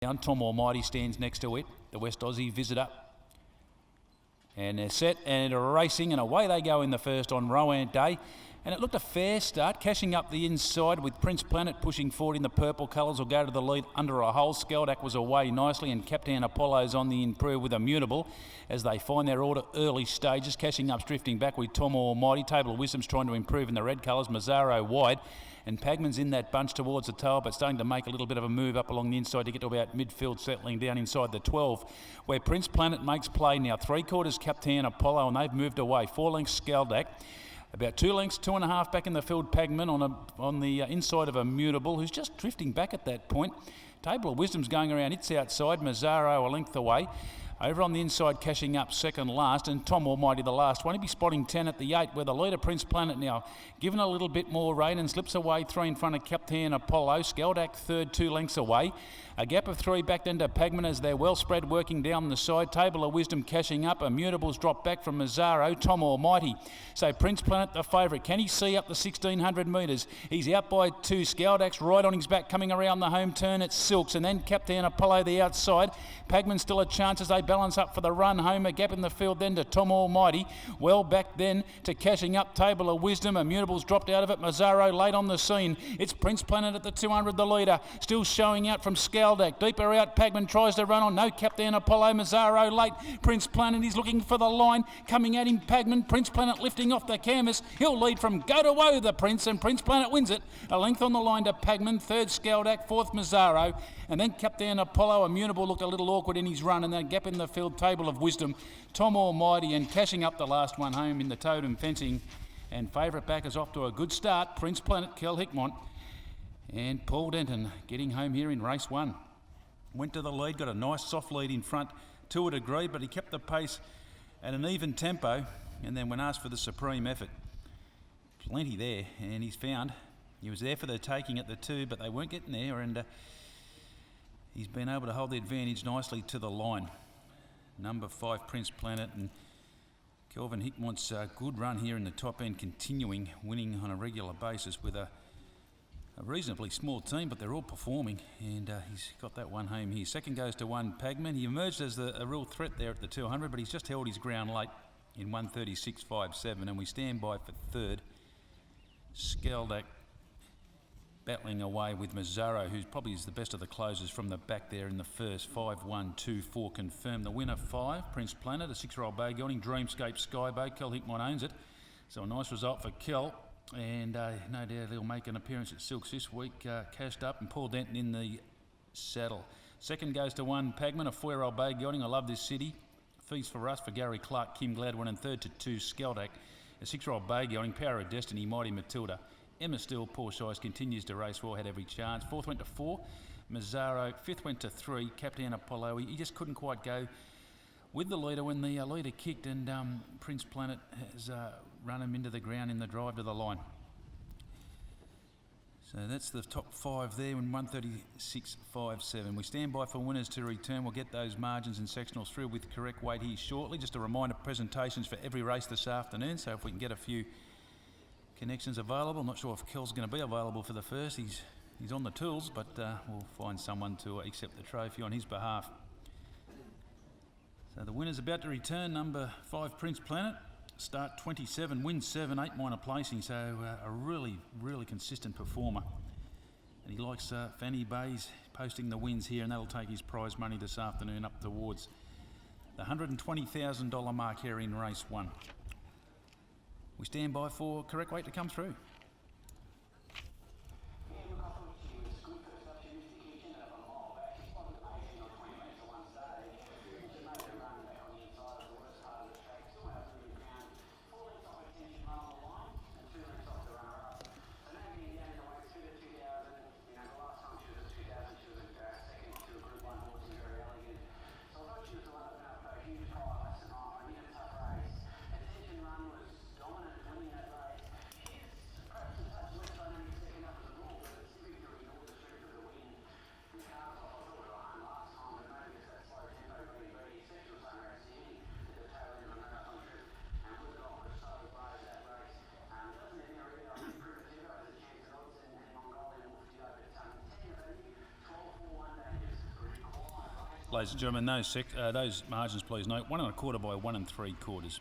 Down, Tom Almighty stands next to it, the West Aussie visitor. And they're set and racing, and away they go in the first on Rowan Day. And it looked a fair start, cashing up the inside with Prince Planet pushing forward in the purple colours will go to the lead under a hole. Skeldak was away nicely, and Captain Apollo's on the improve with Immutable as they find their order early stages. Cashing up, drifting back with Tom Almighty. Table of Wisdom's trying to improve in the red colours. Mazzaro wide. And Pagman's in that bunch towards the tail, but starting to make a little bit of a move up along the inside to get to about midfield, settling down inside the 12, where Prince Planet makes play now. 3/4 Captain Apollo, and they've moved away. 4 lengths Skeldak. About 2 lengths, 2.5 back in the field, Pagman on the inside of Immutable, who's just drifting back at that point. Table of Wisdom's going around its outside. Mazzaro a length away. Over on the inside, cashing up second last, and Tom Almighty the last one. He'll be spotting 10 at the 8, where the leader, Prince Planet, now given a little bit more rain and slips away 3 in front of Captain Apollo. Skeldak third, 2 lengths away. A gap of 3 back then to Pagman as they're well spread working down the side. Table of Wisdom cashing up. Immutables drop back from Mazzaro. Tom Almighty. So Prince Planet the favourite. Can he see up the 1,600 metres? He's out by 2. Skeldak's right on his back coming around the home turn. It's Silks, and then Captain Apollo the outside. Pagman still a chance as they balance up for the run home. A gap in the field then to Tom Almighty. Well back then to cashing up. Table of Wisdom. Immutables dropped out of it. Mazzaro late on the scene. It's Prince Planet at the 200, the leader. Still showing out from Skeldak. Deeper out, Pagman tries to run on. No, Captain Apollo. Mazzaro late. Prince Planet is looking for the line. Coming at him, Pagman. Prince Planet lifting off the canvas. He'll lead from go to woe, the Prince, and Prince Planet wins it. A length on the line to Pagman. 3rd Skeldak. 4th Mazzaro. And then Captain Apollo. Immutable looked a little awkward in his run, and then gap in the field. Table of Wisdom. Tom Almighty, and cashing up the last one home in the totem fencing. And favourite back is off to a good start. Prince Planet, Kel Hickmont, and Paul Denton getting home here in race 1. Went to the lead, got a nice soft lead in front to a degree, but he kept the pace at an even tempo, and then when asked for the supreme effort, plenty there, and he's found. He was there for the taking at the 2, but they weren't getting there, and he's been able to hold the advantage nicely to the line. Number 5, Prince Planet, and Kelvin Hickmont's good run here in the top end, continuing, winning on a regular basis with a reasonably small team, but they're all performing, and he's got that one home here. Second goes to 1 Pagman. He emerged as a real threat there at the 200, but he's just held his ground late in 1:36.57, and we stand by for 3rd. Skeldak battling away with Mazzaro, who probably is the best of the closers from the back there in the first. 5-1-2-4 confirmed. The winner 5, Prince Planet, a 6-year-old bay gelding, Dreamscape Skyboat. Kel Hickmont owns it, so a nice result for Kel. And no doubt he'll make an appearance at Silks this week, cashed up, and Paul Denton in the saddle. Second goes to 1 Pagman, a 4-year-old bay gelding. I love this city. Feast for us for Gary Clark, Kim Gladwin, and 3rd to 2 Skeldak, a 6-year-old bay gelding. Power of Destiny, Mighty Matilda. Emma Steele, Paul Shies continues to race well, had every chance. 4th went to 4, Mazzaro. 5th went to 3, Captain Apollo. He just couldn't quite go with the leader when the leader kicked, and Prince Planet has run him into the ground in the drive to the line. So that's the top 5 there in 1:36.57. We stand by for winners to return. We'll get those margins and sectionals through with correct weight here shortly. Just a reminder, presentations for every race this afternoon, so if we can get a few connections available. I'm not sure if Kel's going to be available for the first. He's on the tools, but we'll find someone to accept the trophy on his behalf. So the winner's about to return. Number 5, Prince Planet. Start 27, win 7, 8 minor placing, so a really, really consistent performer. And he likes Fanny Bays posting the wins here, and that'll take his prize money this afternoon up towards the $120,000 mark here in race 1. We stand by for correct weight to come through. Ladies and gentlemen, those margins, please note, 1 1/4 by 1 3/4.